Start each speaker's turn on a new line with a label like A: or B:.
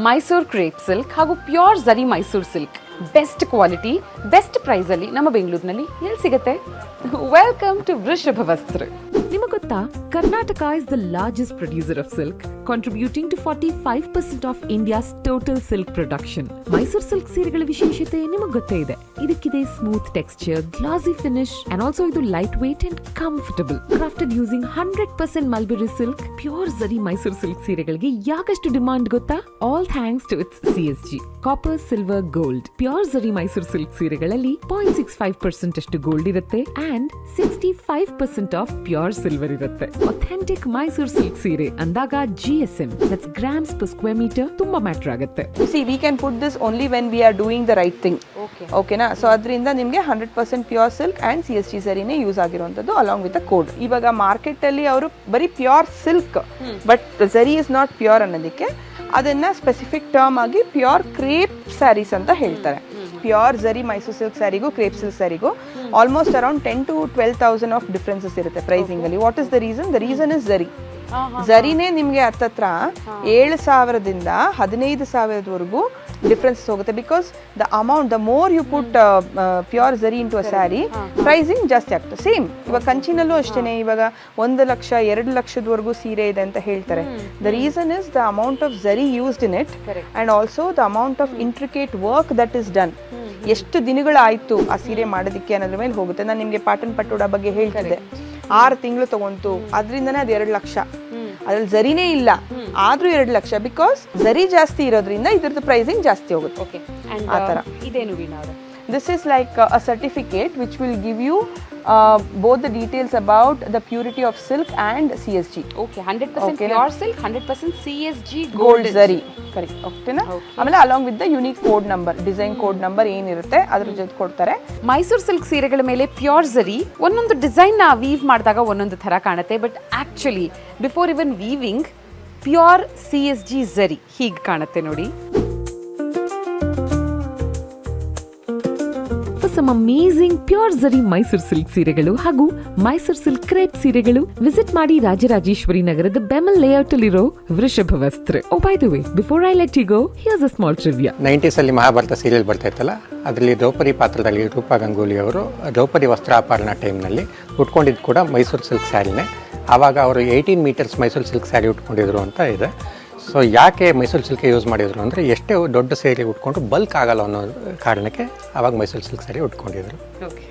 A: Mysore crepe silk ಹಾಗೂ pure zari Mysore silk best quality best price ಅಲ್ಲಿ ನಮ್ಮ ಬೆಂಗಳೂರಿನಲ್ಲಿ ಎಲ್ಲಿ ಸಿಗುತ್ತೆ? ವೆಲ್ಕಮ್ ಟು ವೃಷಭ ವಸ್ತ್ರ. ನಿಮಗೆ ಗೊತ್ತಾ, Karnataka is the largest producer of silk, contributing to 45% of India's total silk production. Mysore silk ಸೀರೆಗಳ ವಿಶೇಷತೆ ನಿಮಗೆ ಗೊತ್ತೇ ಇದೆ. ಇದಕ್ಕಿದೆ smooth texture, glossy finish and also ಇದು light weight and comfortable. Crafted using 100% mulberry silk, pure zari Mysore silk ಸೀರೆಗಳಿಗೆ ಯಾಕಷ್ಟು ಡಿಮಾಂಡ್ ಗೊತ್ತಾ? All thanks to its CSG copper, silver, gold. Pure zari Mysore silk ಸೀರೆಗಳಲ್ಲಿ 0.65% ಅಷ್ಟು ಗೋಲ್ಡ್ ಇರುತ್ತೆ ಅಂಡ್ 65% ಆಫ್ ಪ್ಯೂರ್ ಸಿಲ್ವರ್ ಇರುತ್ತೆ. Authentic Mysore silk ಸೀರೆ ಅಂದಾಗ GSM, that's grams per square metre, ತುಂಬಾ ಮ್ಯಾಟರ್ ಆಗುತ್ತೆ.
B: See, we can put this only when we are doing the right thing. ಓಕೆನಾ? So ಅದರಿಂದ ನಿಮಗೆ 100% ಪ್ಯೂರ್ ಸಿಲ್ಕ್ ಅಂಡ್ CSG ಸರಿನೇ use ಆಗಿರುವಂಥದ್ದು ಅಲಾಂಗ್ ವಿತ್ ದ ಕೋಡ್. ಇವಾಗ ಮಾರ್ಕೆಟ್ ಅಲ್ಲಿ ಅವರು ಬರೀ pure silk but zari is not pure ಅನ್ನೋದಕ್ಕೆ ಅದನ್ನ ಸ್ಪೆಸಿಫಿಕ್ ಟರ್ಮ್ ಆಗಿ ಪ್ಯೂರ್ ಕ್ರೇಪ್ ಸ್ಯಾರೀಸ್ ಅಂತ ಹೇಳ್ತಾರೆ. ಪ್ಯೂರ್ ಝರಿ ಮೈಸೂರ್ ಸಿಲ್ಕ್ ಸ್ಯಾರಿಗೂ ಕ್ರೇಪ್ ಸಿಲ್ಕ್ ಸ್ಯಾರಿಗೂ almost around 10,000 to 12,000 of differences ಇರುತ್ತೆ ಪ್ರೈಸಿಂಗ್ ಅಲ್ಲಿ. What is the reason? The reason is zari. ಝರಿನೇ ನಿಮಗೆ ಹತ್ತತ್ರ 7,000ದಿಂದ 15,000ವರೆಗೂ ಡಿಫ್ರೆನ್ಸ್ ಹೋಗುತ್ತೆ. Because the amount, the more you put pure zari into a sari, pricing ಜಾಸ್ತಿ ಆಗ್ತದೆ. ಸೇಮ್ ಇವಾಗ ಕಂಚಿನಲ್ಲೂ ಅಷ್ಟೇನೆ. ಇವಾಗ 1 ಲಕ್ಷ 2 ಲಕ್ಷದವರೆಗೂ ಸೀರೆ ಇದೆ ಅಂತ ಹೇಳ್ತಾರೆ. The reason is the amount of zari used in it and also the amount of intricate work that is done. ಎಷ್ಟು ದಿನಗಳಾಯ್ತು ಆ ಸೀರೆ ಮಾಡೋದಕ್ಕೆ ಅನ್ನೋದ್ರ ಮೇಲೆ ಹೋಗುತ್ತೆ. ನಾನು ನಿಮಗೆ ಪಾಟನ್ ಪಟೋಡ ಬಗ್ಗೆ ಹೇಳ್ತಿದ್ದೆ. 6 ತಿಂಗಳು ತಗೊಂತು, ಅದರಿಂದನೇ ಅದು 2 ಲಕ್ಷ. ಅದ್ರಲ್ಲಿ ಝರಿನೇ ಇಲ್ಲ ಆದ್ರೂ 2 ಲಕ್ಷ. ಬಿಕಾಸ್ ಝರಿ ಜಾಸ್ತಿ ಇರೋದ್ರಿಂದ ಇದ್ರದ್ದು ಪ್ರೈಸಿಂಗ್ ಜಾಸ್ತಿ ಹೋಗುತ್ತೆ. ಆ ಥರ.
A: ಇದೇನು ವೀಣಾ ಅವರೇ?
B: This is like a certificate which will give you both the details about the purity of silk and CSG.
A: Okay, 100% pure silk, 100% CSG
B: gold zari. Correct. Okay na? ಆಮೇಲೆ along with the unique code number, design code number ಏನಿರುತ್ತೆ ಅದ್ರ ಜೊತೆ ಕೊಡ್ತಾರೆ.
A: Mysore silk ಸೀರೆಗಳ ಮೇಲೆ pure ಝರಿ ಒಂದೊಂದು design ನ view ಮಾಡಿದಾಗ ಒಂದೊಂದು ತರ ಕಾಣುತ್ತೆ. But actually before even weaving pure CSG zari ಹೀಗೆ ಕಾಣುತ್ತೆ ನೋಡಿ. Some amazing pure zari Mysore silk ಸೀರೆಗಳು ಹಾಗೂ ಮೈಸೂರ್ ಸಿಲ್ಕ್ ಕ್ರೇಪ್ ಸೀರೆಗಳು ವಿಸಿಟ್ ಮಾಡಿ ರಾಜರಾಜೇಶ್ವರಿ ನಗರದ ಬೆಮಲ್ ಲೇಔಟ್ ಅಲ್ಲಿರೋ Vrushabha Vastra. Oh by the way, before I let you go, here's a small trivia.
C: 90s ಅಲ್ಲಿ ಮಹಾಭಾರತ ಸೀರಿಯಲ್ ಬರ್ತಾ ಇತ್ತಲ್ಲ, ಅದರಲ್ಲಿ ದ್ರೌಪದಿ ಪಾತ್ರದಲ್ಲಿ ರೂಪಾ ಗಂಗೂಲಿ ಅವರು ದ್ರೌಪದಿ ವಸ್ತ್ರಾಪರಣ ಟೈಮ್ನಲ್ಲಿ ಉಟ್ಕೊಂಡಿದ್ದು ಕೂಡ ಮೈಸೂರು ಸಿಲ್ಕ್ ಸ್ಯಾರಿನೇ. ಆವಾಗ ಅವರು 18 ಮೀಟರ್ಸ್ ಮೈಸೂರು ಸಿಲ್ಕ್ ಸ್ಯಾರಿ ಉಟ್ಕೊಂಡಿದ್ರು ಅಂತ ಇದೆ. ಸೊ ಯಾಕೆ ಮೈಸೂರು ಸಿಲ್ಕ್ ಯೂಸ್ ಮಾಡಿದ್ರು ಅಂದರೆ, ಎಷ್ಟೇ ದೊಡ್ಡ ಸೀರೆ ಉಟ್ಕೊಂಡು ಬಲ್ಕ್ ಆಗಲ್ಲ ಅನ್ನೋ ಕಾರಣಕ್ಕೆ ಆವಾಗ ಮೈಸೂರು ಸಿಲ್ಕ್ ಸ್ಯಾರಿ ಉಟ್ಕೊಂಡಿದ್ರು.
A: ಓಕೆ.